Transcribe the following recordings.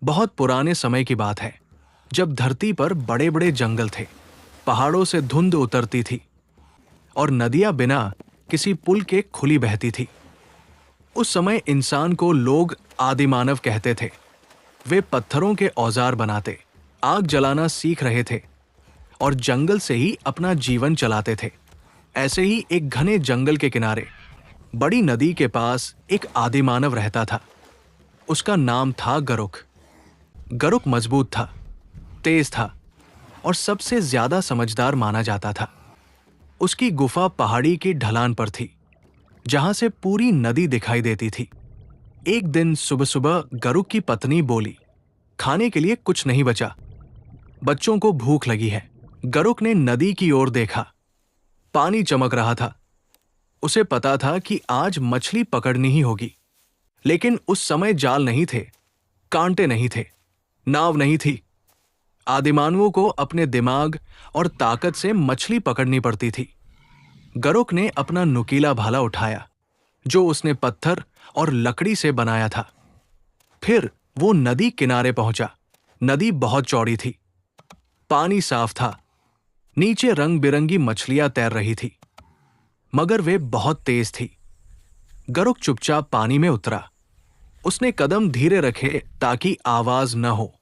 बहुत पुराने समय की बात है, जब धरती पर बड़े बड़े जंगल थे, पहाड़ों से धुंध उतरती थी और नदियां बिना किसी पुल के खुली बहती थी। उस समय इंसान को लोग आदिमानव कहते थे। वे पत्थरों के औजार बनाते, आग जलाना सीख रहे थे और जंगल से ही अपना जीवन चलाते थे। ऐसे ही एक घने जंगल के किनारे बड़ी नदी के पास एक आदिमानव रहता था। उसका नाम था गरुक। गरुक मजबूत था, तेज था और सबसे ज्यादा समझदार माना जाता था। उसकी गुफा पहाड़ी की ढलान पर थी, जहां से पूरी नदी दिखाई देती थी। एक दिन सुबह सुबह गरुक की पत्नी बोली, खाने के लिए कुछ नहीं बचा, बच्चों को भूख लगी है। गरुक ने नदी की ओर देखा। पानी चमक रहा था। उसे पता था कि आज मछली पकड़नी ही होगी। लेकिन उस समय जाल नहीं थे, कांटे नहीं थे, नाव नहीं थी। आदिमानवों को अपने दिमाग और ताकत से मछली पकड़नी पड़ती थी। गरुक ने अपना नुकीला भाला उठाया, जो उसने पत्थर और लकड़ी से बनाया था। फिर वो नदी किनारे पहुंचा। नदी बहुत चौड़ी थी, पानी साफ था, नीचे रंग बिरंगी मछलियां तैर रही थी, मगर वे बहुत तेज थी। गरुक चुपचाप पानी में उतरा। उसने कदम धीरे रखे ताकि आवाज न हो।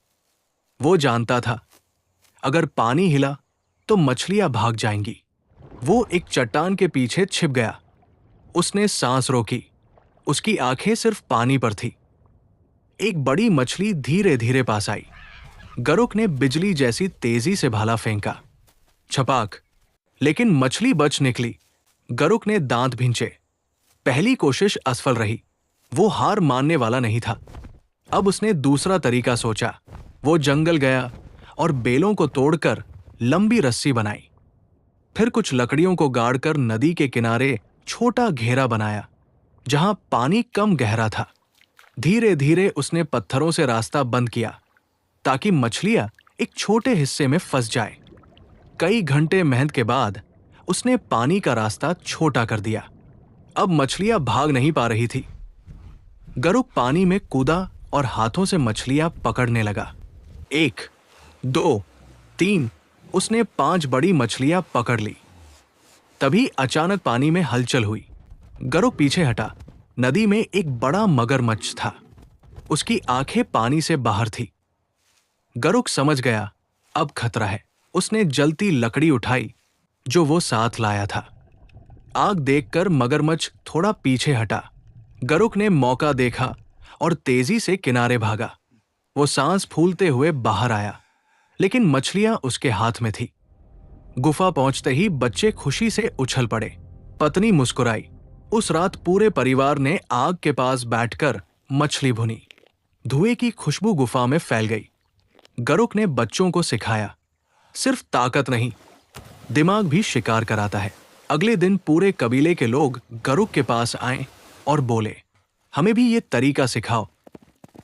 वो जानता था, अगर पानी हिला तो मछलियां भाग जाएंगी। वो एक चट्टान के पीछे छिप गया। उसने सांस रोकी। उसकी आंखें सिर्फ पानी पर थी। एक बड़ी मछली धीरे धीरे पास आई। गरुक ने बिजली जैसी तेजी से भाला फेंका, छपाक, लेकिन मछली बच निकली। गरुक ने दांत भींचे। पहली कोशिश असफल रही। वो हार मानने वाला नहीं था। अब उसने दूसरा तरीका सोचा। वो जंगल गया और बेलों को तोड़कर लंबी रस्सी बनाई। फिर कुछ लकड़ियों को गाड़कर नदी के किनारे छोटा घेरा बनाया, जहां पानी कम गहरा था। धीरे धीरे उसने पत्थरों से रास्ता बंद किया, ताकि मछलियां एक छोटे हिस्से में फंस जाए। कई घंटे मेहनत के बाद उसने पानी का रास्ता छोटा कर दिया। अब मछलियां भाग नहीं पा रही थी। गरुक पानी में कूदा और हाथों से मछलियां पकड़ने लगा। 1, 2, 3, उसने 5 बड़ी मछलियां पकड़ ली। तभी अचानक पानी में हलचल हुई। गरुक पीछे हटा। नदी में एक बड़ा मगरमच्छ था। उसकी आंखें पानी से बाहर थी। गरुक समझ गया, अब खतरा है। उसने जलती लकड़ी उठाई, जो वो साथ लाया था। आग देखकर मगरमच्छ थोड़ा पीछे हटा। गरुक ने मौका देखा और तेजी से किनारे भागा। वो सांस फूलते हुए बाहर आया, लेकिन मछलियां उसके हाथ में थी। गुफा पहुंचते ही बच्चे खुशी से उछल पड़े। पत्नी मुस्कुराई। उस रात पूरे परिवार ने आग के पास बैठकर मछली भुनी। धुएं की खुशबू गुफा में फैल गई। गरुक ने बच्चों को सिखाया, सिर्फ ताकत नहीं, दिमाग भी शिकार कराता है। अगले दिन पूरे कबीले के लोग गरुक के पास आए और बोले, हमें भी ये तरीका सिखाओ।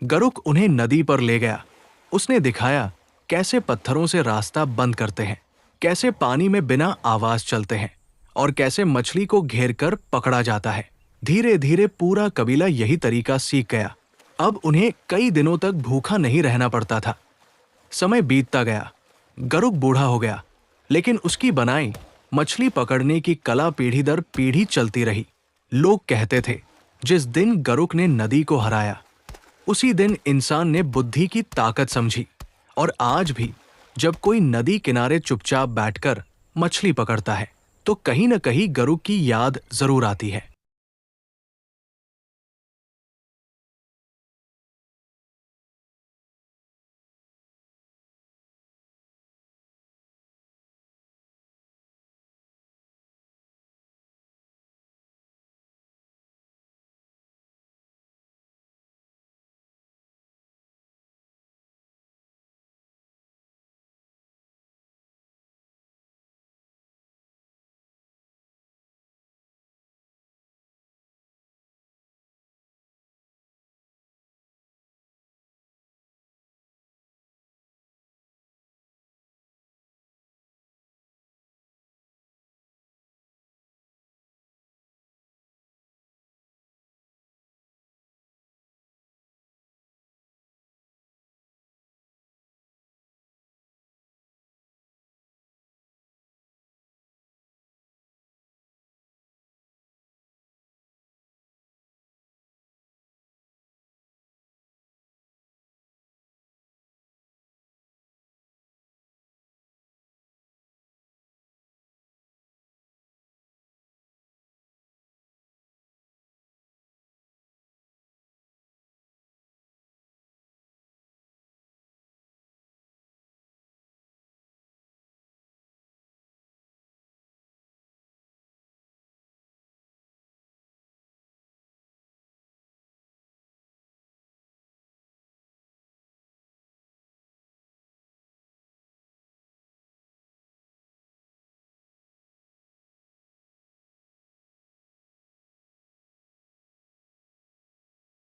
गरुक उन्हें नदी पर ले गया। उसने दिखाया कैसे पत्थरों से रास्ता बंद करते हैं, कैसे पानी में बिना आवाज चलते हैं और कैसे मछली को घेरकर पकड़ा जाता है। धीरे धीरे पूरा कबीला यही तरीका सीख गया। अब उन्हें कई दिनों तक भूखा नहीं रहना पड़ता था। समय बीतता गया। गरुक बूढ़ा हो गया, लेकिन उसकी बनाई मछली पकड़ने की कला पीढ़ी दर पीढ़ी चलती रही। लोग कहते थे, जिस दिन गरुक ने नदी को हराया, उसी दिन इंसान ने बुद्धि की ताकत समझी। और आज भी जब कोई नदी किनारे चुपचाप बैठकर मछली पकड़ता है, तो कहीं न कहीं गरुक की याद जरूर आती है।